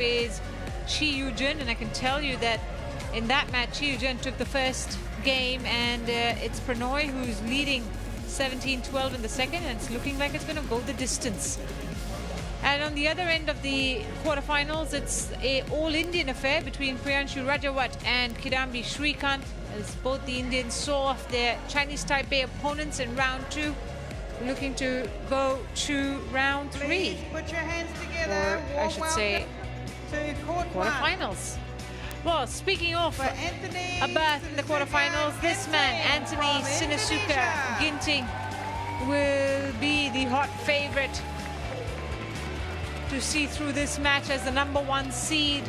is Chi Yu-jin, and I can tell you that in that match, Chi Yu-jin took the first game, and it's Pranoy who's leading 17-12 in the second, and it's looking like it's going to go the distance. And on the other end of the quarterfinals, it's a all-Indian affair between Priyanshu Rajawat and Kidambi Shrikant, as both the Indians saw off their Chinese Taipei opponents in round 2, looking to go to round 3. Please put your hands together. Or I should say quarterfinals. Well, speaking of a berth in the quarterfinals, this man, Anthony Sinisuka Ginting, will be the hot favorite to see through this match as the #1 seed,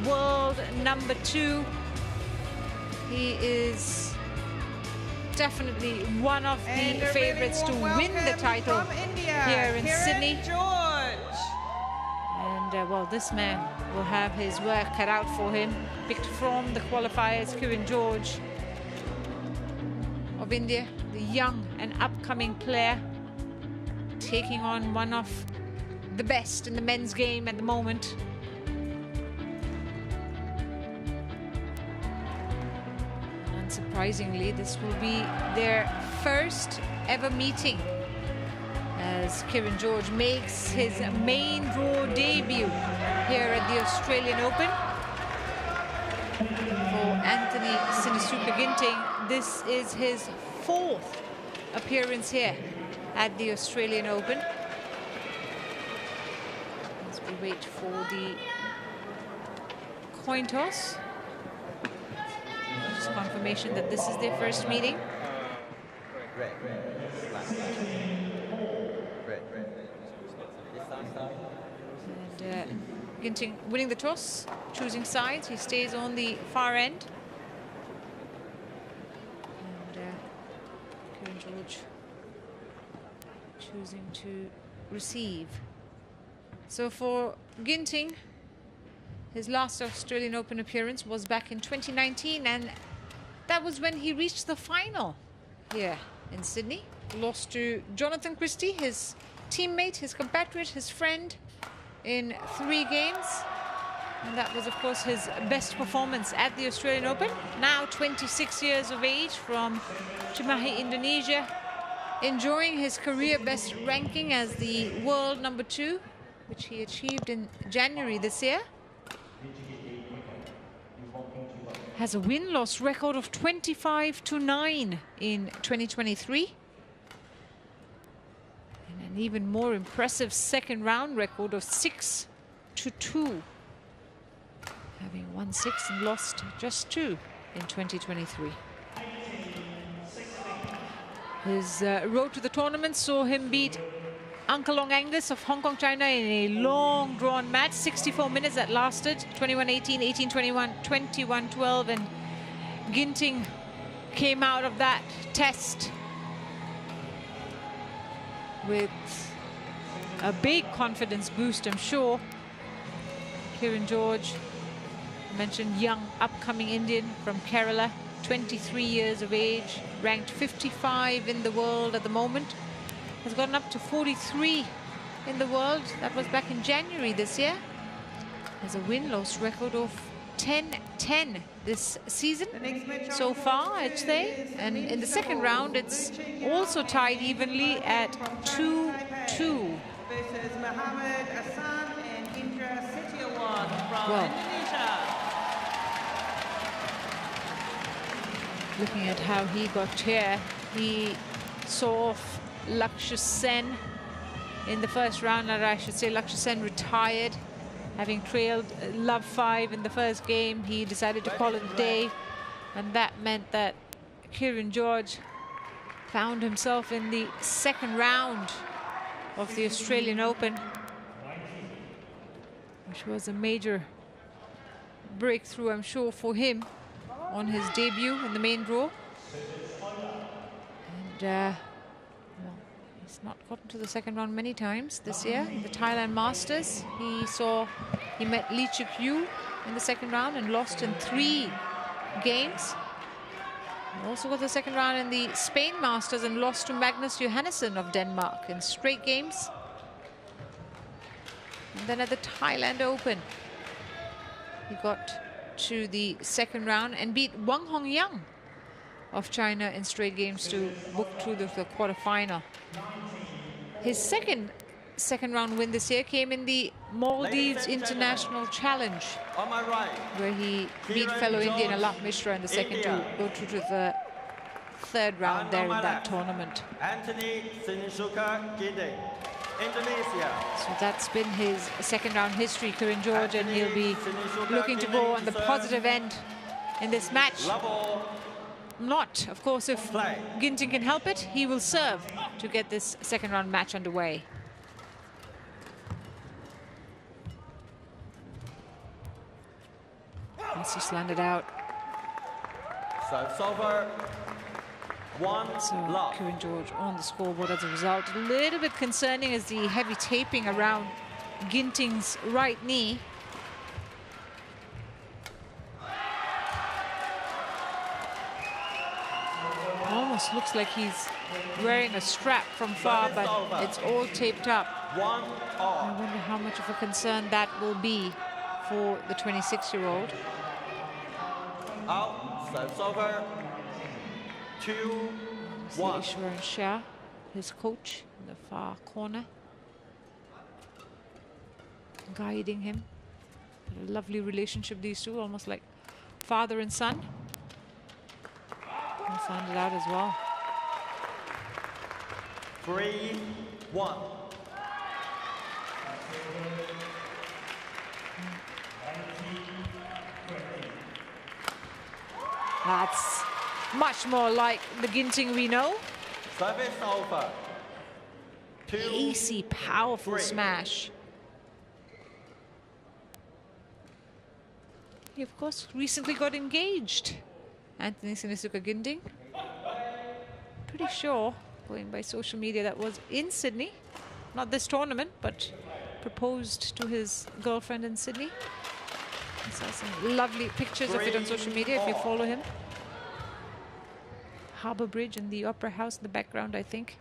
world #2. He is definitely one of the favorites to win the title here in Sydney. And well, this man will have his work cut out for him. Picked from the qualifiers, Kiran George of India, the young and upcoming player, taking on one of the best in the men's game at the moment. Unsurprisingly, this will be their first ever meeting as Kiran George makes his main draw debut here at the Australian Open. For Anthony Sinisuka Ginting, this is his 4th appearance here at the Australian Open. As we wait for the coin toss. Just confirmation that this is their first meeting. And Ginting winning the toss, choosing sides. He stays on the far end. And Kiran George choosing to receive. So for Ginting, his last Australian Open appearance was back in 2019, and that was when he reached the final here in Sydney. Lost to Jonathan Christie, his teammate, his compatriot, his friend, in 3 games. And that was, of course, his best performance at the Australian Open. Now 26 years of age, from Cimahi, Indonesia, enjoying his career best ranking as the world #2, which he achieved in January this year. Has a win-loss record of 25-9 in 2023. And an even more impressive second round record of 6-2. Having won 6 and lost just 2 in 2023. His road to the tournament saw him beat Uncle Long Angus of Hong Kong, China in a long drawn match, 64 minutes that lasted, 21-18, 18-21, 21-12, and Ginting came out of that test with a big confidence boost, I'm sure. Kiran George, mentioned young upcoming Indian from Kerala, 23 years of age, ranked 55 in the world at the moment. Has gotten up to 43 in the world. That was back in January this year. Has a win-loss record of 10-10 this season so far, I'd say. And in the second round, it's also tied evenly at 2-2. Versus Mohammed Hassan and Indra Setiawan from Indonesia. Looking at how he got here, he saw off Lakshya Sen in the first round, or I should say Lakshya Sen retired, having trailed love 5 in the first game. He decided to call it a day, and that meant that Kiran George found himself in the second round of the Australian Open, which was a major breakthrough, I'm sure, for him on his debut in the main draw. And well, he's not gotten to the second round many times this year. In the Thailand Masters, he met Lee Chuk-yu in the second round and lost in 3 games. He also got the second round in the Spain Masters and lost to Magnus Johannesson of Denmark in straight games. And then at the Thailand Open, he got to the second round and beat Wang Hongyang of China in straight games to book through the quarterfinal. His second round win this year came in the Maldives International Challenge, On my right, where he beat fellow Indian Alap Mishra in the second to go through to the third round there in that tournament. Anthony Sinisuka Ginting, Indonesia. So that's been his second round history, Kiran George, and he'll be looking to go on the positive end in this match. Not, of course, if Ginting can help it, he will serve to get this second round match underway. Let's just land it out. Serves over. So Kiran George on the scoreboard as a result. A little bit concerning is the heavy taping around Ginting's right knee. Almost looks like he's wearing a strap from far, but it's all taped up. I wonder how much of a concern that will be for the 26-year-old. Out, serves over. 2-1. Ishwaran Shah, his coach, in the far corner, guiding him. A lovely relationship, these two, almost like father and son. He'll find it out as well. 3-1. That's much more like the Ginting we know. Service over. Easy, powerful smash. He, of course, recently got engaged. Anthony Sinisuka Ginting. Pretty sure, going by social media, that was in Sydney. Not this tournament, but proposed to his girlfriend in Sydney. I saw some lovely pictures of it on social media if you follow him. Harbour Bridge and the Opera House in the background, I think.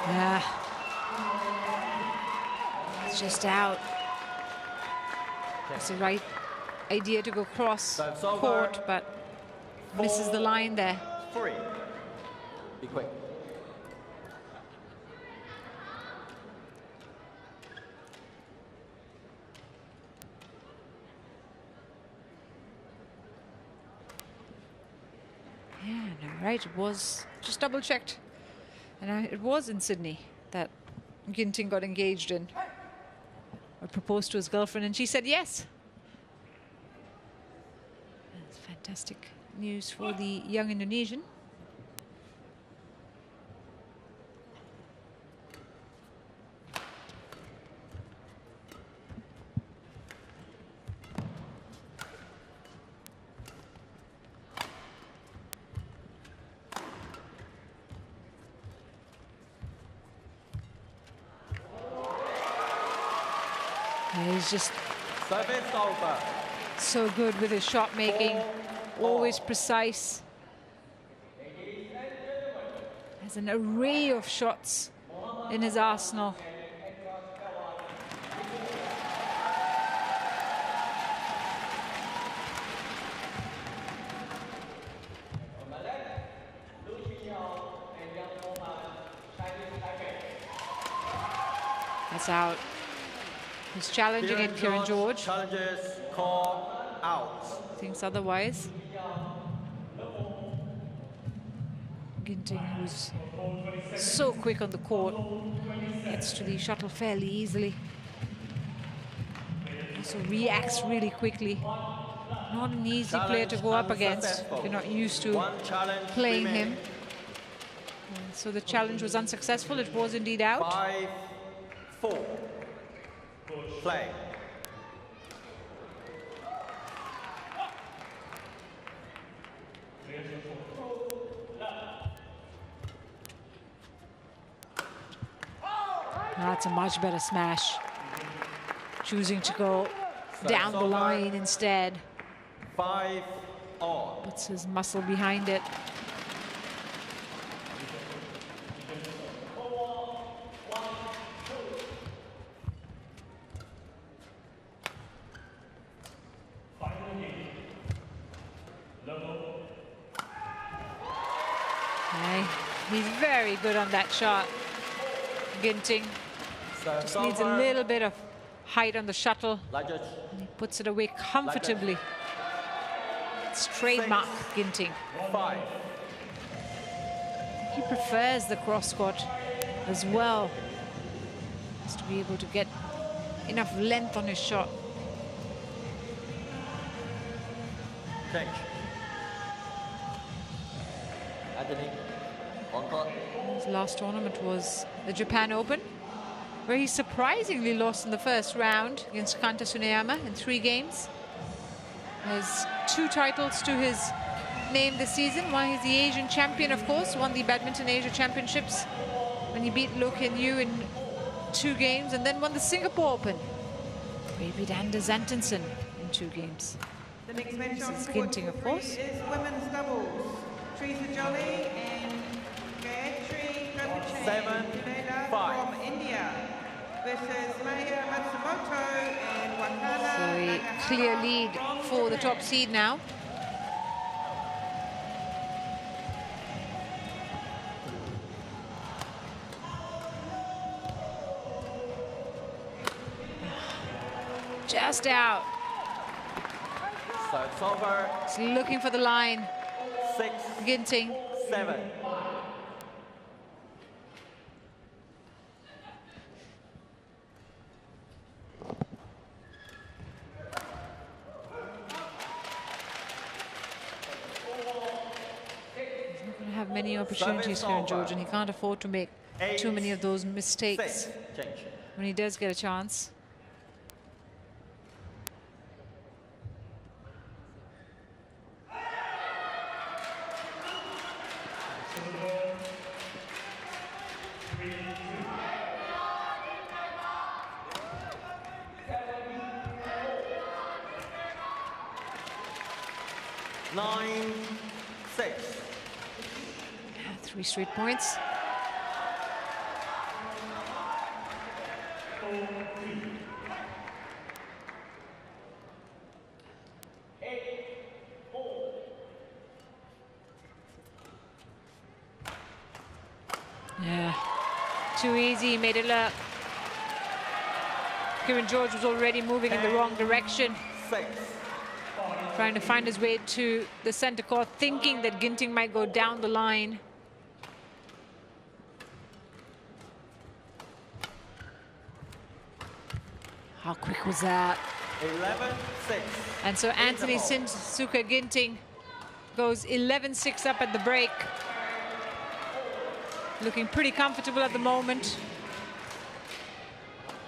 Yeah. It's just out. It's the right idea to go cross court, but misses the line there. 3. Be quick. Yeah, no, right. It was just double checked. And it was in Sydney that Ginting got engaged in, or proposed to his girlfriend, and she said yes. That's fantastic news for the young Indonesian. He's just so good with his shot making, always precise. Has an array of shots in his arsenal. That's out. He's challenging it, Kiran George. Challenges, call out. Thinks otherwise. Ginting, who's so quick on the court, gets to the shuttle fairly easily. Also reacts really quickly. Not an easy player to go up against if you're not used to playing him. So the challenge was unsuccessful. It was indeed out. 5-4. Play. That's a much better smash. Choosing to go down the line instead. 5-4. all. Puts his muscle behind it. Okay. He's very good on that shot, Ginting. Just needs a little bit of height on the shuttle. And he puts it away comfortably. It's trademark Ginting. 5. He prefers the cross court as well, just to be able to get enough length on his shot. Change. Anthony, on court. His last tournament was the Japan Open, where he surprisingly lost in the first round against Kanta Tsuneyama in 3 games. Has 2 titles to his name this season. One, he's the Asian champion, of course, won the Badminton Asia Championships when he beat Loh Kean Yew in 2 games, and then won the Singapore Open, where he beat Anders Antonsen in 2 games. The next match This on is court Ginting, of three course. is women's doubles. Teresa Jolly and Gayatri Gopichan 7-5 from India versus Maya Matsumoto and Wakana So a Nagahara clear lead from for the Japan. top seed now. Just out. So it's over. He's looking for the line. 6, Ginting. 7. Going to have many opportunities here in Georgia, and he can't afford to make too many of those mistakes 6. Change. when he does get a chance. Nine, 6. 3 straight points. Yeah, too easy, made it look. Kiran George was already moving in the wrong direction, 6. trying to find his way to the center court, thinking that Ginting might go down the line. How quick was that? 11, 6. And so Anthony ball. Sinisuka Ginting goes 11-6 up at the break. Looking pretty comfortable at the moment.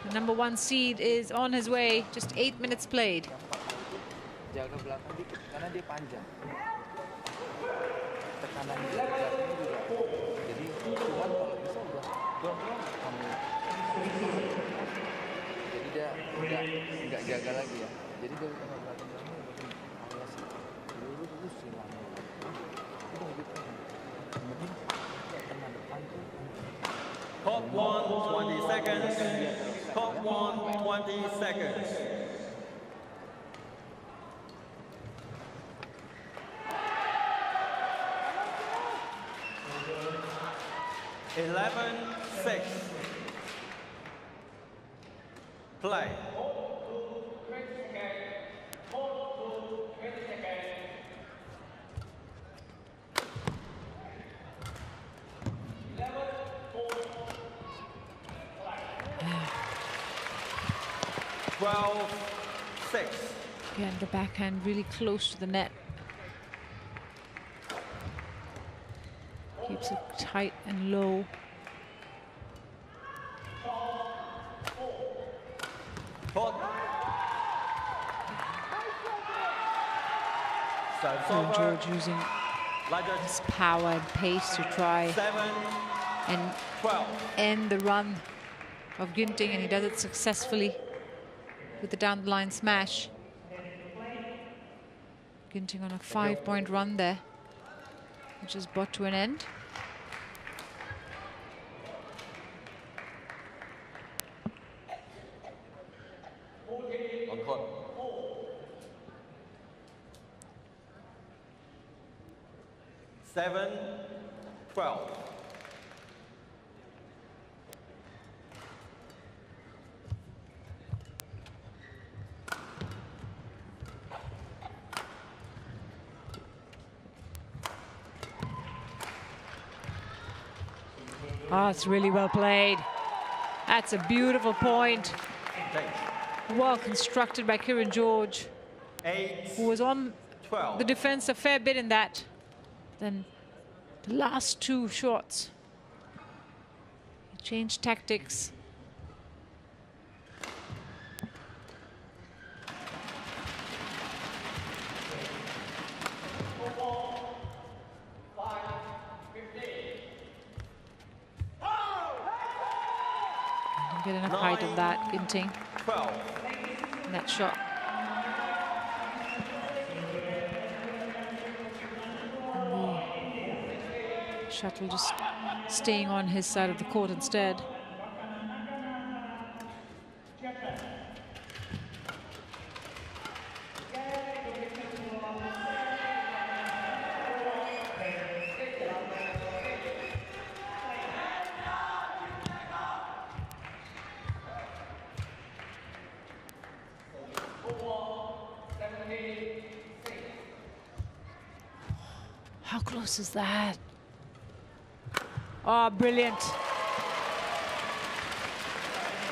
The number 1 seed is on his way, just 8 minutes played. Jaga belakang dikit karena dia panjang. Tekanan di belakangnya juga. Jadi Tuhan kalau bisa udah kamu. Jadi dia udah nggak jaga lagi ya. Jadi dia udah belakang-belakangnya udah alias lurus lama. Udah gitu. Kemudian tengah depan tuh. Top 1, 20 seconds. Top 1, 20 seconds. Eleven, 6. Play. Twelve, 6. Again, the backhand really close to the net. Keeps it tight and low. Hold. So it's And over. George using Like his power and pace to try 7, and 12. end the run of Ginting, and he does it successfully with the down the line smash. Ginting on a 5-point run there, which is brought to an end. On court. 7-12. Oh, it's really well played. That's a beautiful point. Well constructed by Kiran George, who was on 12. the defense a fair bit in that. Then the last two shots, he changed tactics. Get enough height on that, Ginting. 12. That shot. And the shuttle just staying on his side of the court instead. How close is that? Oh, brilliant.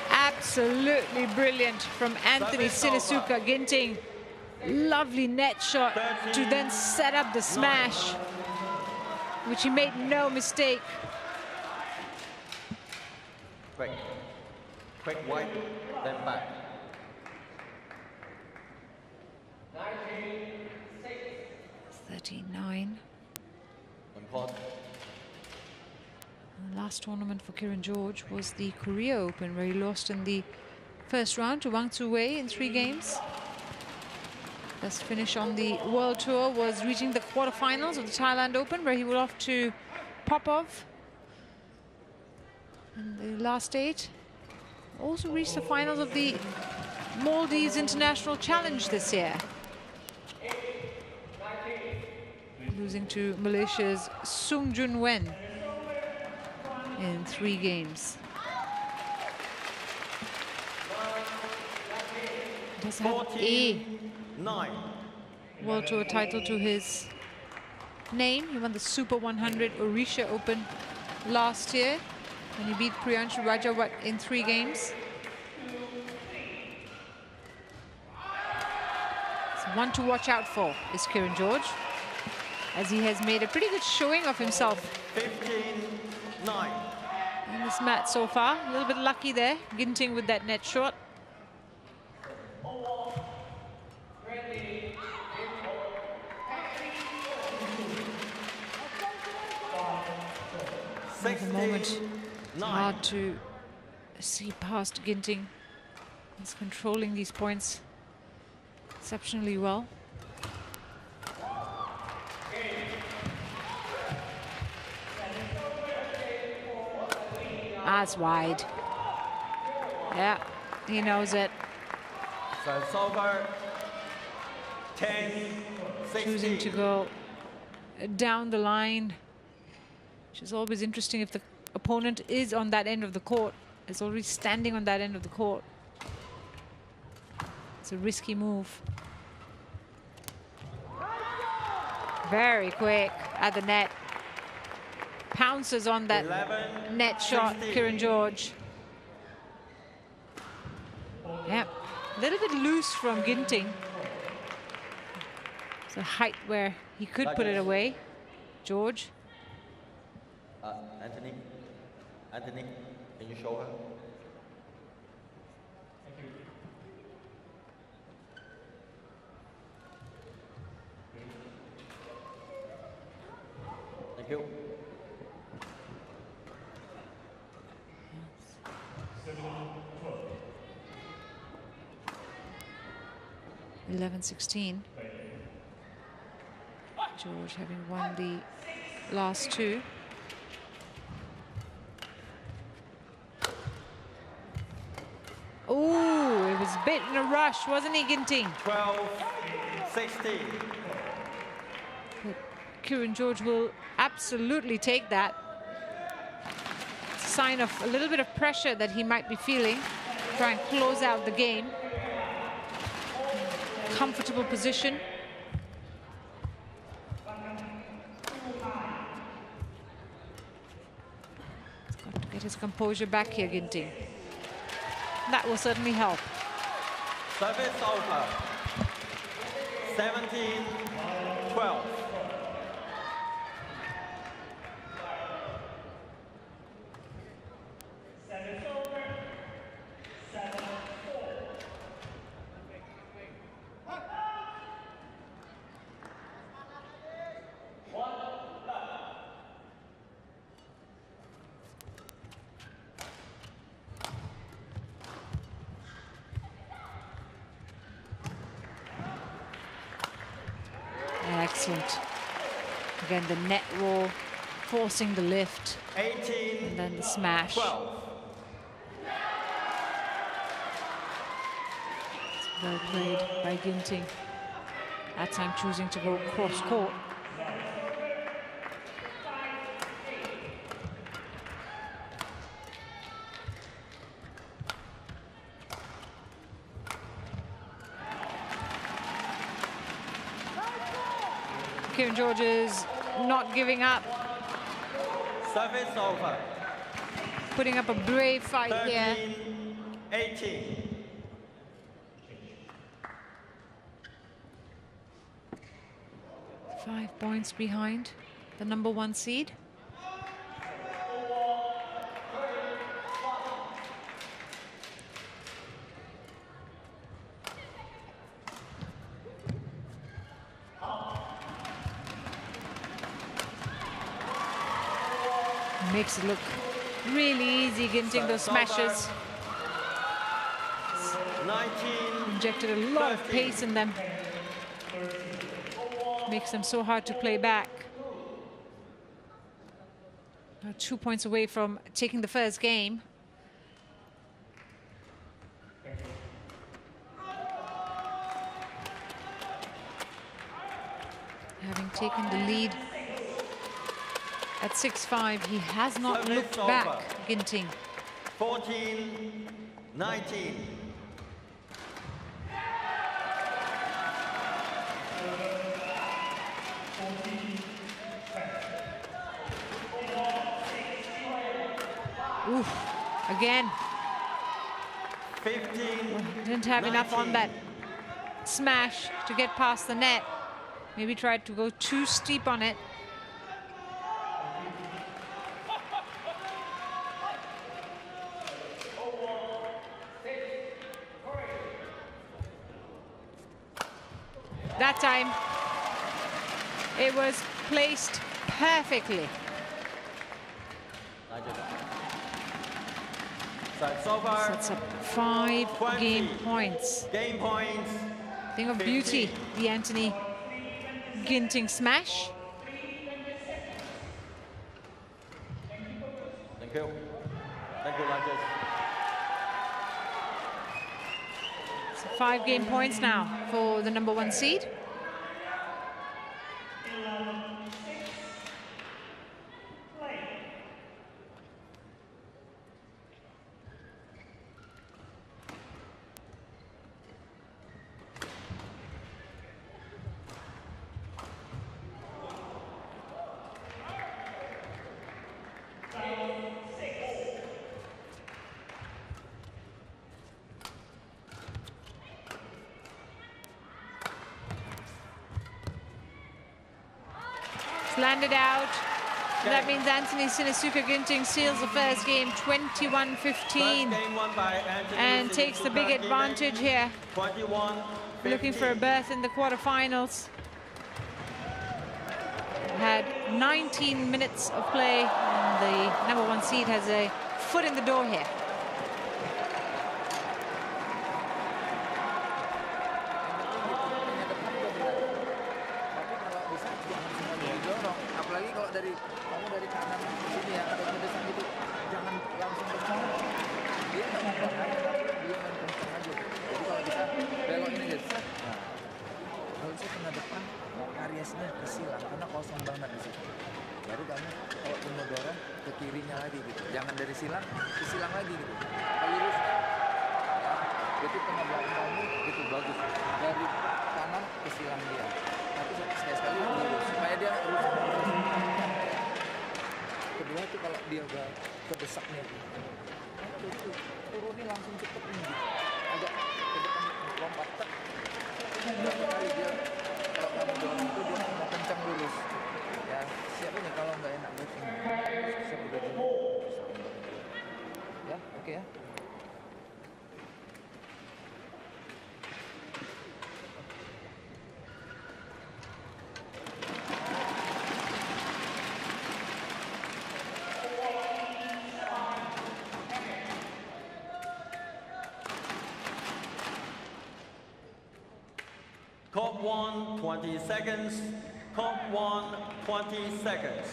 Absolutely brilliant from Anthony Sinisuka Ginting. Lovely net shot to then set up the smash, which he made no mistake. Quick. Quick white, then back. 39. On court. The last tournament for Kiran George was the Korea Open, where he lost in the first round to Wang Tzu Wei in 3 games. Best finish on the World Tour was reaching the quarterfinals of the Thailand Open, where he would off to Popov in the last 8. Also reached the finals of the Maldives International Challenge this year, losing to Malaysia's Sung Jun Wen in 3 games. Does have a 9. World Tour title to his name. He won the Super 100 Orisha Open last year, and he beat Priyanshu Rajawat in 3 games. So one to watch out for is Kiran George, as he has made a pretty good showing of himself 15-9. in this match so far. A little bit lucky there, Ginting with that net shot. At the moment, it's hard to see past Ginting. He's controlling these points exceptionally well. That's wide. Yeah, he knows it. So it's over. 10, 16. Choosing to go down the line, which is always interesting if the opponent is on that end of the court, is already standing on that end of the court. It's a risky move. Very quick at the net. Pounces on that 11, net shot, 16. Kiran George. Yeah, a little bit loose from Ginting. It's a height where he could put it away. George. Anthony, can you show her? Thank you. 11-16. George having won the last two. Oh, it was a bit in a rush, wasn't he, Ginting? 12-16. But Kiran George will absolutely take that. It's a sign of a little bit of pressure that he might be feeling. Try and close out the game. Comfortable position. He's got to get his composure back here, Ginting. That will certainly help. Service over. 17-12. Excellent. Again, the net roll, forcing the lift, 18, and then the smash. 12. It's well played by Ginting. That time choosing to go cross court. Kiran George is not giving up. Service over. Putting up a brave fight here. 13-18. Five points behind the #1 seed. Makes it look really easy, Ginting those smashes. 19. Injected a lot of pace in them. Makes them so hard to play back. 2 points away from taking the first game. Having taken the lead at 6-5, he has not looked back, Ginting. 14-19. Oof, again. 15. Didn't have enough on that smash to get past the net. Maybe tried to go too steep on it. That time, it was placed perfectly. Sets over. Sets up 5 game 20. points. Game points. Thing of beauty, the Anthony Ginting smash. Thank you. Thank you, Rogers. So 5 game points now for the #1 seed. Landed out. That means Anthony Sinisuka Ginting seals the first game 21-15 First game won by Anthony and takes the big Sinisuka advantage Ginting, here. 21-15. Looking for a berth in the quarterfinals. Had 19 minutes of play, and the #1 seed has a foot in the door here. dari kanan ke sini ya, ada desak gitu, jangan langsung kencang. Dia nggak mau bahaya, tapi dia main kencang aja. Jadi kalau kita belok ini gitu, nah kalau saya kena depan, variasinya ke silang karena kosong banget di situ. Baru kamu kalau mau dorong ke kirinya lagi gitu, jangan dari silang ke silang lagi gitu. Kalau lurus, ya, jadi tengah belakang kamu itu bagus dari kanan ke silang dia. Tapi sekali lurus supaya dia lurus. Kedua itu kalau dia udah kedesaknya, turunin langsung cepet nih gitu. Agak ke depan lompat tak. Berapa kali dia kalau kamu dorong itu dia mau kencang lurus. Ya siapa nih kalau nggak enak batting. Siapa udah dulu. Ya oke ya. Court 1, 20 seconds. Court 1, 20 seconds.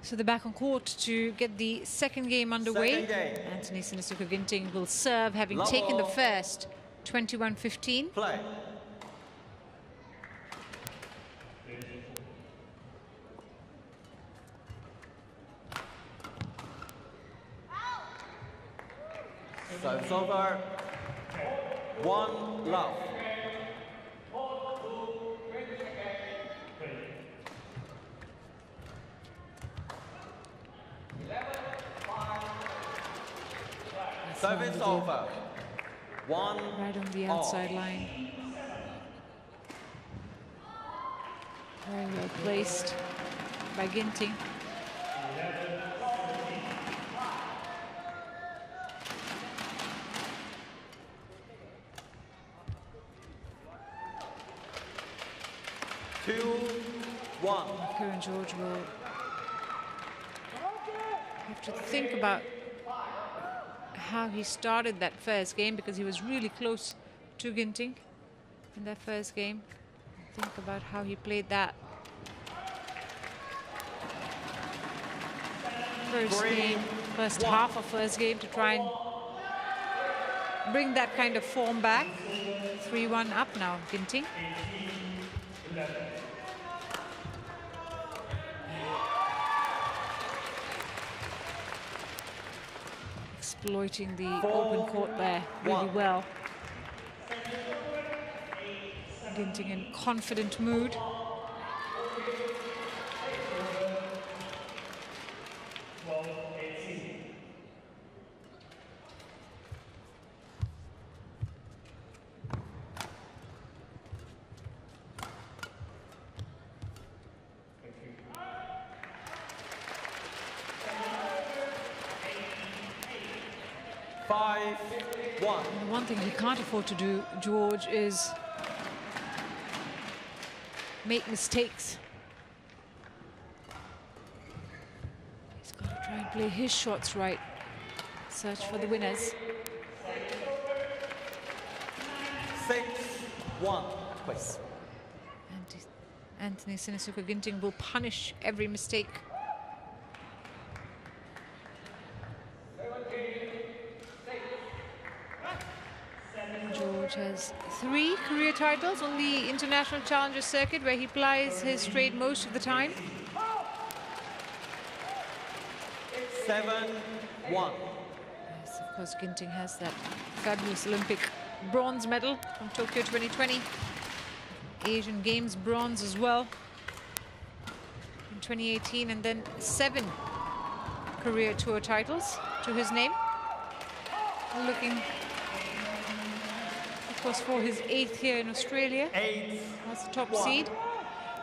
So they're back on court to get the second game underway. Second game. Anthony Sinisuka Ginting will serve, having Love taken the ball. first, 21-15. Play. Serves over. 1 love. Service over. 1 Right on the all. outside line. Very well placed by Ginting. Two, 1. Kiran George will have to think about how he started that first game, because he was really close to Ginting in that first game. Think about how he played that first half of first game to try and bring that kind of form back. 3-1 up now, Ginting. Exploiting the open court there really well. Ginting in confident mood. One thing he can't afford to do, George, is make mistakes. He's got to try and play his shots right. Search for the winners. 6-1. Please. Anthony Sinisuka Ginting will punish every mistake. George has 3 career titles on the International Challenger Circuit, where he plies his trade most of the time. 7-1. Yes, of course, Ginting has that fabulous Olympic bronze medal from Tokyo 2020. Asian Games bronze as well in 2018, and then 7 career tour titles to his name. Looking, of course, for his 8th here in Australia. 8-1. That's the top seed.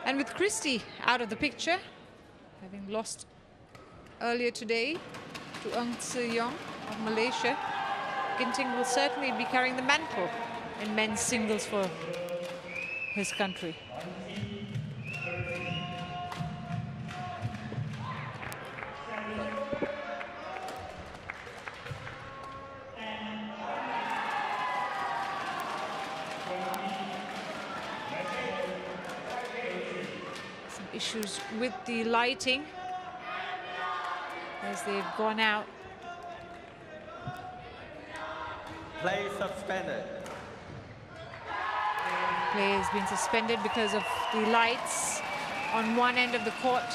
And with Christie out of the picture, having lost earlier today to Aung Tse Yong of Malaysia, Ginting will certainly be carrying the mantle in men's singles for his country. issues with the lighting as they've gone out. Play suspended. Play has been suspended because of the lights on one end of the court.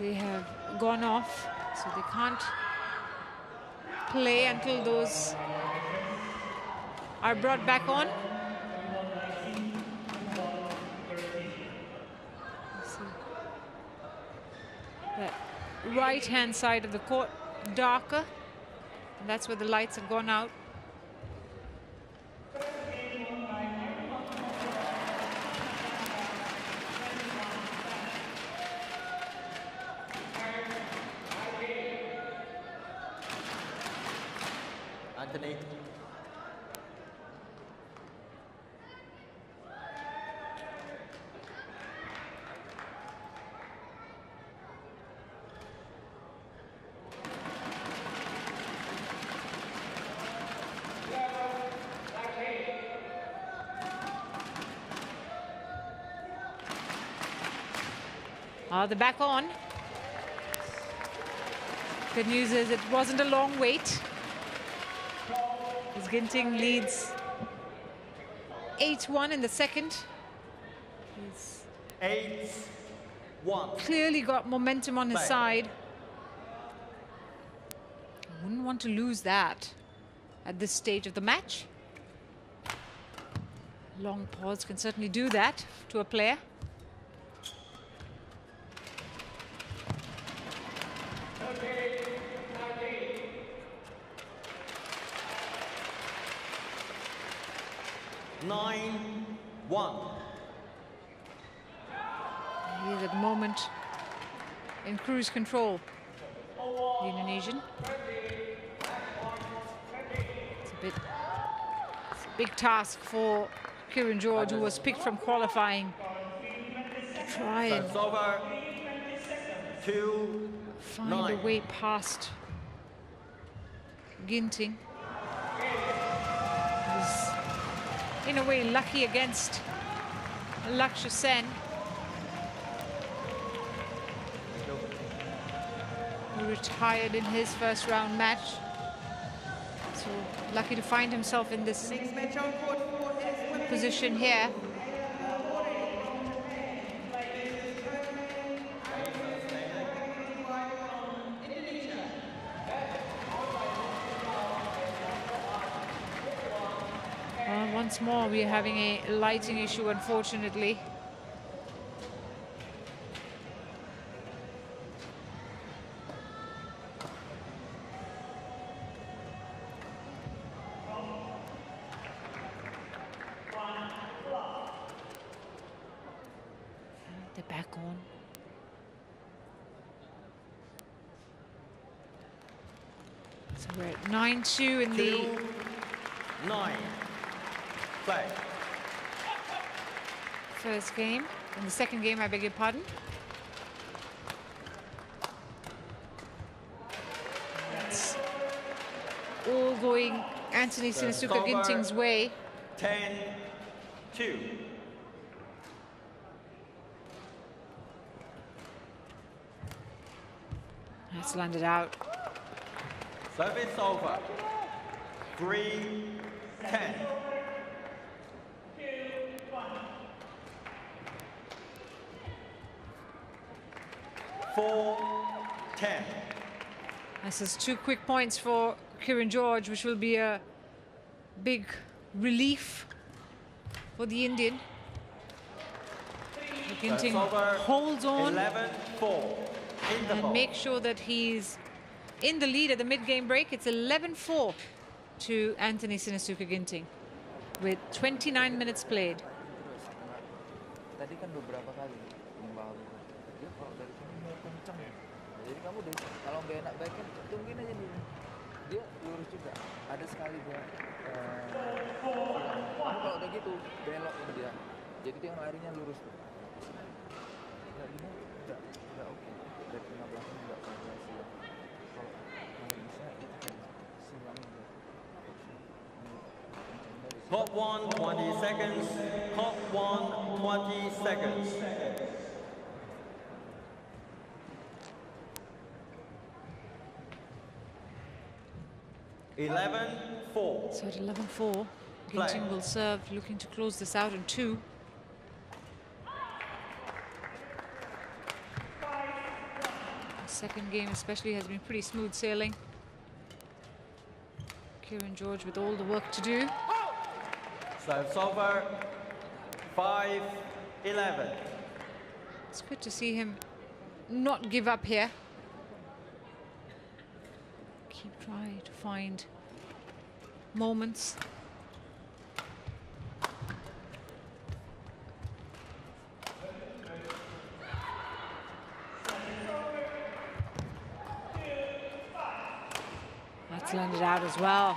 They have gone off, so they can't play until those are brought back on. That right-hand side of the court darker, and that's where the lights have gone out. Anthony. They're back on. Good news is it wasn't a long wait, as Ginting leads 8-1 in the second. He's 8-1. clearly got momentum on his side. Wouldn't want to lose that at this stage of the match. Long pause can certainly do that to a player. He's at the moment in cruise control, the Indonesian. It's a big task for Kiran George, who was picked from qualifying, to try and find a way past Ginting. He's in a way lucky against Lakshya Sen, who retired in his first round match. So lucky to find himself in this position here. Once more, we are having a lighting issue, unfortunately. They're back on. So we're at 9-2 in the 9. Play. First game. In the second game, I beg your pardon. It's all going Anthony Sinisuka Ginting's way. 10-2. That's landed out. Service over. 3-10. 4-10. This is 2 quick points for Kiran George, which will be a big relief for the Indian. Ginting holds on 11-4. and makes sure that he's in the lead at the mid-game break. It's 11-4 to Anthony Sinisuka Ginting with 29 minutes played. Tadi kan beberapa kali imbang dia kalau dari sini mau kencang ya. Jadi kamu deh kalau nggak enak backhand tungguin aja dulu. Dia lurus juga. Ada sekali dia kamu kalau udah gitu belok dia. Jadi dia larinya lurus tuh. Ya ini udah oke. Dari 15 ini udah berhasil. Kalau bisa itu silangin. Top 1, 20 seconds. Top 1, 20 seconds. 11-4. So at 11-4, Ginting will serve, looking to close this out in 2. The second game especially has been pretty smooth sailing. Kiran George with all the work to do. Serves over. 5-11. It's good to see him not give up here. Keep trying to find moments. That's landed out as well.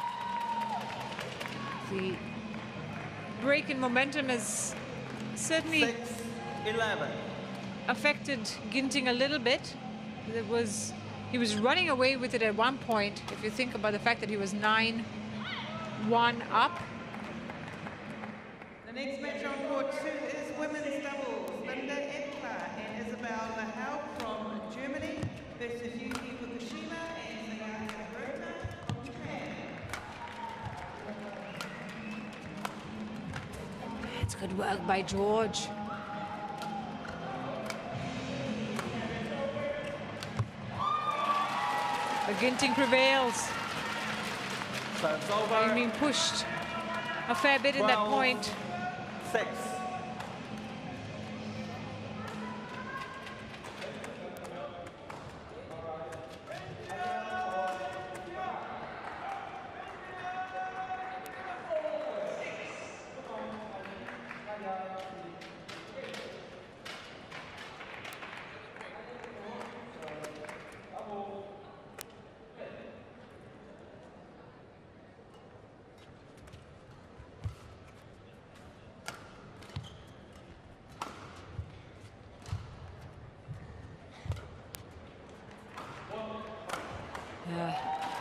The break in momentum has certainly 6-11. affected Ginting a little bit. He was running away with it at one point, if you think about the fact that he was 9-1 up. The next match on court 2 is women's doubles. Linda Edler and Isabel Lahau from Germany versus Yuki Fukushima and Sayaka Hirota from Japan. It's good work by George. But Ginting prevails. Serves over. He's being pushed a fair bit in that point. 6.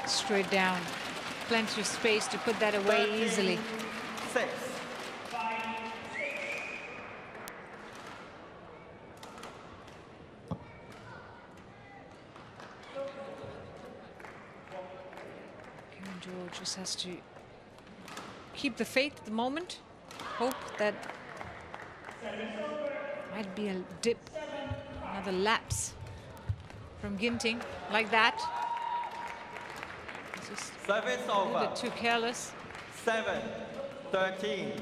Straight down. Plenty of space to put that away easily. 6. Kiran George just has to keep the faith at the moment. Hope that might be a dip, another lapse from Ginting like that. Just Service a over. bit too careless. 7-13.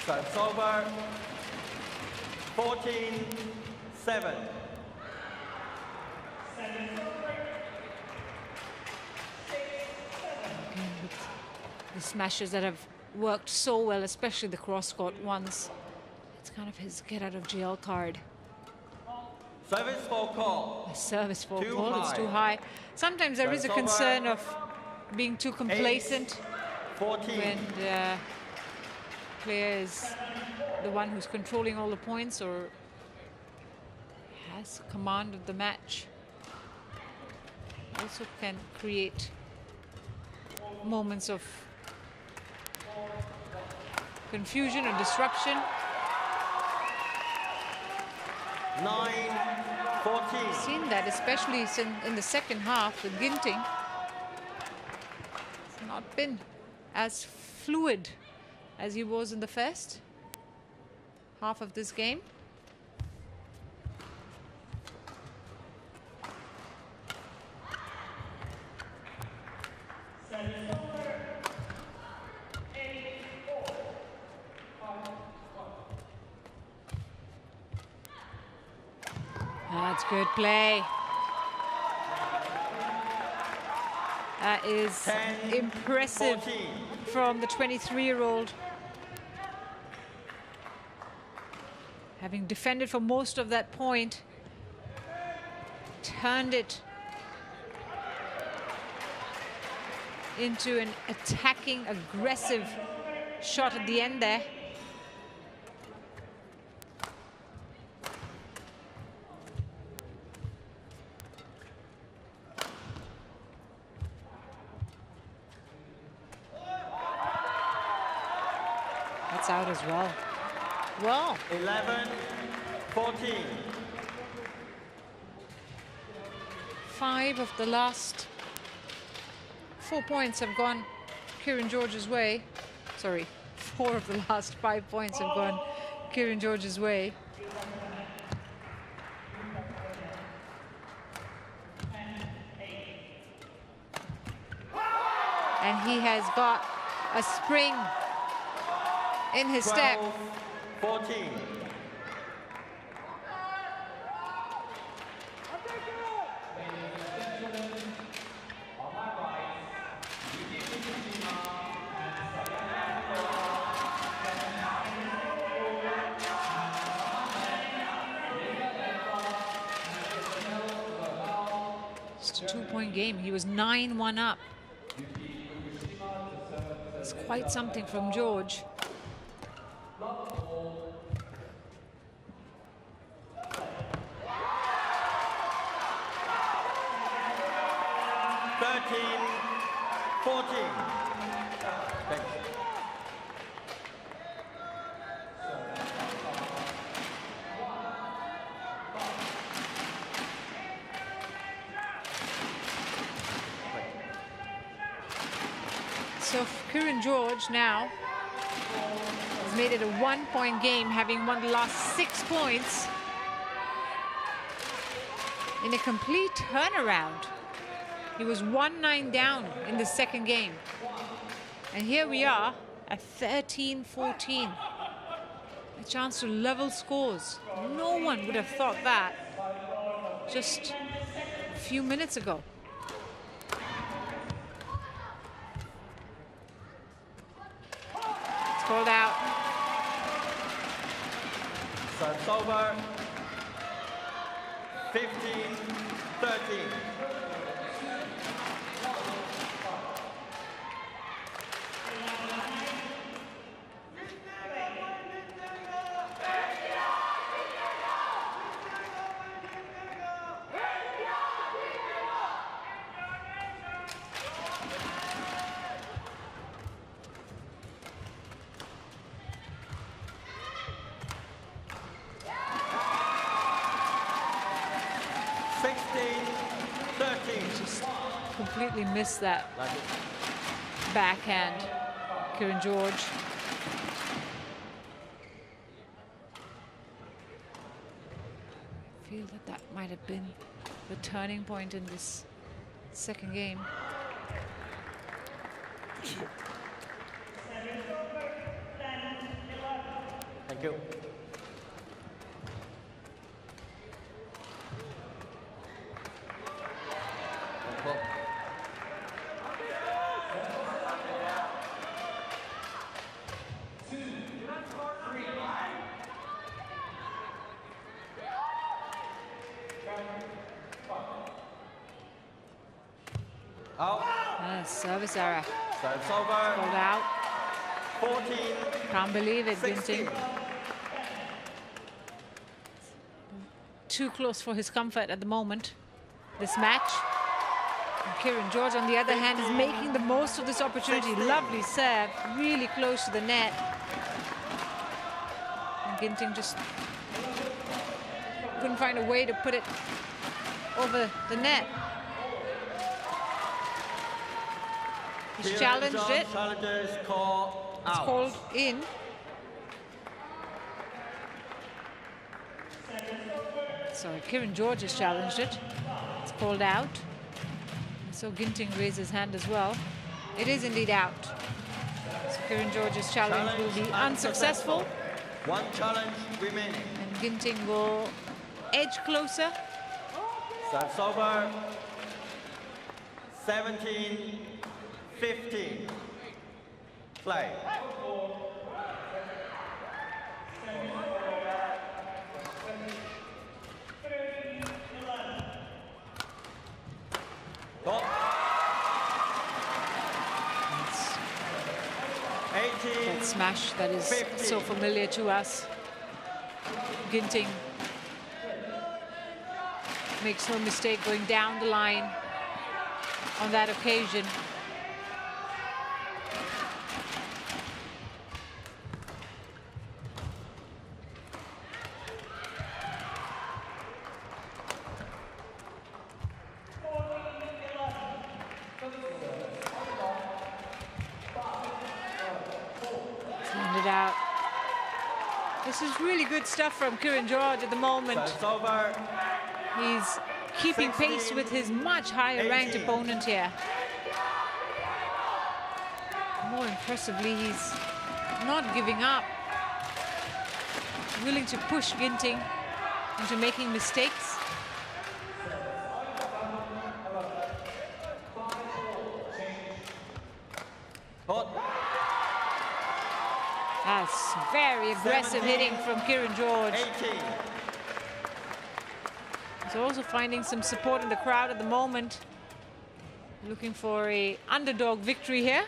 Serves over. 14-7. The smashes that have worked so well, especially the cross-court ones. It's kind of his get-out-of-jail card. Service for call. The service for Too ball, it's high. too high. Sometimes there is a That's over. concern of being too complacent 14. when the player is the one who's controlling all the points or has command of the match. Also can create moments of confusion or disruption. 9-14. Seen that, especially in the second half with Ginting. It's not been as fluid as he was in the first half of this game. That's good play. That is 10, impressive 14. from the 23-year-old. Having defended for most of that point, turned it into an attacking, aggressive shot at the end there. out as well. Well, 11-14. 5 of the last 4 points have gone Kiran George's way. Sorry, 4 of the last 5 points have gone Kiran George's way. And he has got a spring in his step. 12-14. Just a 2-point game. He was 9-1 up. It's quite something from George. So Kiran George now has made it a 1-point game, having won the last 6 points in a complete turnaround. He was 1-9 down in the second game. And here we are at 13-14. A chance to level scores. No one would have thought that just a few minutes ago. It's called out. So it's over. 15-13. Completely missed that backhand, Kiran George. I feel that that might have been the turning point in this second game. Thank you. Service error. So it's over. Called out. 14. Can't believe it, 16. Ginting. Too close for his comfort at the moment, this match. And Kiran George, on the other hand, is making the most of this opportunity. 16. Lovely serve, really close to the net. And Ginting just couldn't find a way to put it over the net. He's challenged it. It's called in. Sorry, Kiran George has challenged it. It's called out. So Ginting raised his hand as well. It is indeed out. So Kiran George's challenge will be unsuccessful. One challenge remaining. And Ginting will edge closer. So it's over. 17-15. Play. Stop. 18. That smash that is 15. so familiar to us. Ginting makes no mistake going down the line on that occasion. This is really good stuff from Kiran George at the moment. It's over. He's keeping pace with his much higher ranked opponent here. More impressively, he's not giving up. Willing to push Ginting into making mistakes. That's very aggressive hitting from Kiran George. 18. He's also finding some support in the crowd at the moment. Looking for an underdog victory here.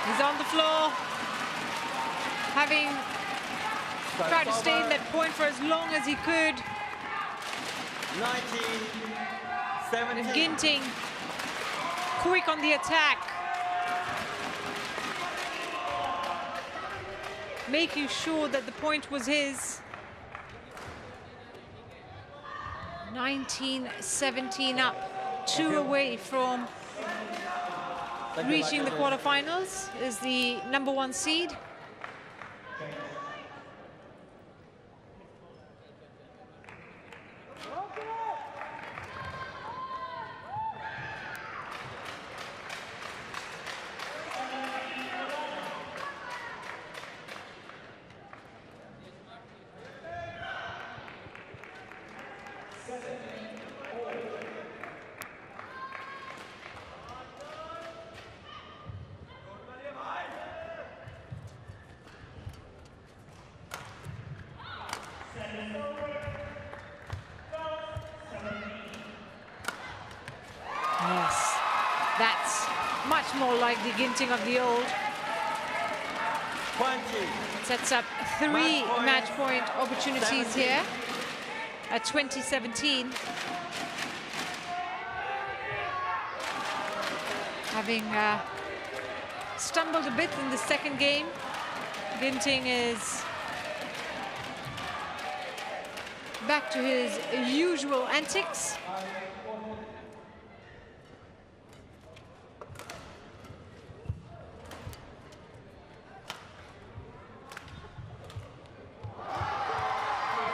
He's on the floor, having tried to stay in that point for as long as he could. 19, And 17. Ginting, quick on the attack. Making sure that the point was his. 19-17 up, 2 away from reaching the quarterfinals is the #1 seed. Yes, that's much more like the Ginting of the old. 20. Sets up 3 match point opportunities 17. here at 2017. Having stumbled a bit in the second game, Ginting is back to his usual antics.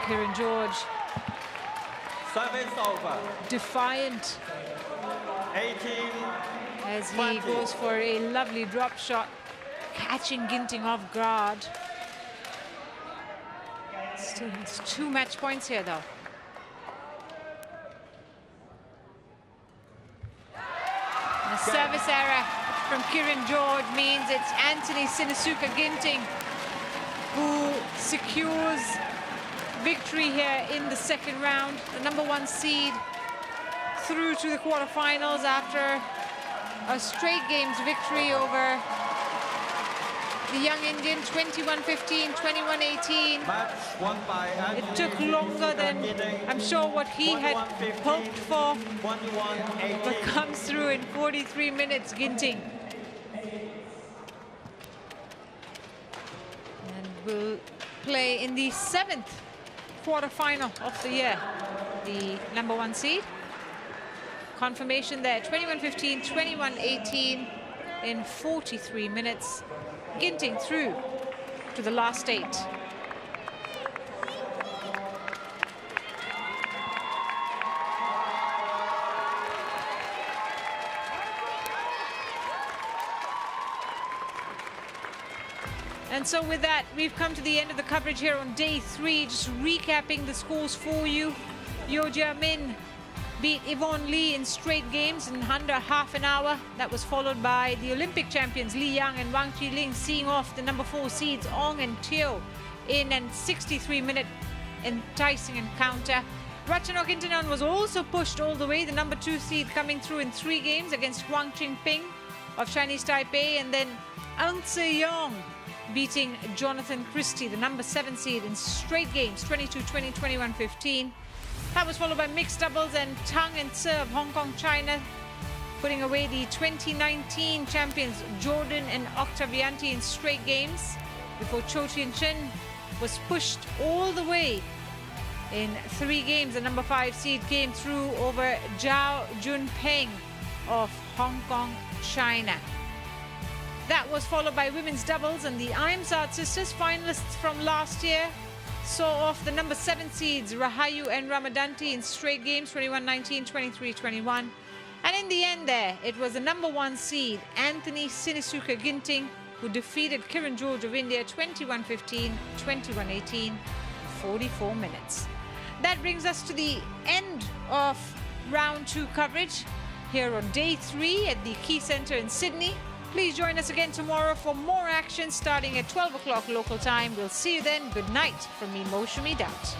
Kiran George, Service over. defiant 18. as he 20. goes for a lovely drop shot, catching Ginting off guard. Still has 2 match points here, though. And a service error from Kiran George means it's Anthony Sinisuka Ginting who secures victory here in the second round. The #1 seed through to the quarterfinals after a straight games victory over the young Indian, 21-15, 21-18. Match won by It Anthony took longer than Ginting. I'm sure what he had 21-15, hoped for, 21-18. but comes through in 43 minutes, Ginting. And will play in the 7th quarterfinal of the year, the #1 seed. Confirmation there, 21-15, 21-18 in 43 minutes. Ginting through to the last 8. And so with that, we've come to the end of the coverage here on day 3. Just recapping the scores for you. Yo Jia Min beat Yvonne Lee in straight games in under half an hour. That was followed by the Olympic champions Li Yang and Wang Qiling seeing off the #4 seeds Ong and Teo in a 63-minute enticing encounter. Ratchanok Intanon was also pushed all the way. The #2 seed coming through in 3 games against Huang Qingping. of Chinese Taipei, and then Ang Se-yong beating Jonathan Christie, the number 7 seed, in straight games, 22-20, 21-15. That was followed by mixed doubles, and Tang and Tse of Hong Kong, China, putting away the 2019 champions Jordan and Octavianti in straight games, before Cho Tien-chen was pushed all the way in 3 games. The number 5 seed came through over Zhao Junpeng of Hong Kong, China. That was followed by women's doubles, and the Imsat sisters, finalists from last year, saw off the number 7 seeds Rahayu and Ramadanti in straight games, 21-19, 23-21. And in the end there, it was the number 1 seed Anthony Sinisuka Ginting who defeated Kiran George of India 21-15, 21-18, 44 minutes. That brings us to the end of round 2 coverage here on day 3 at the Key Centre in Sydney. Please join us again tomorrow for more action starting at 12 o'clock local time. We'll see you then. Good night from me, Moushumi Daut.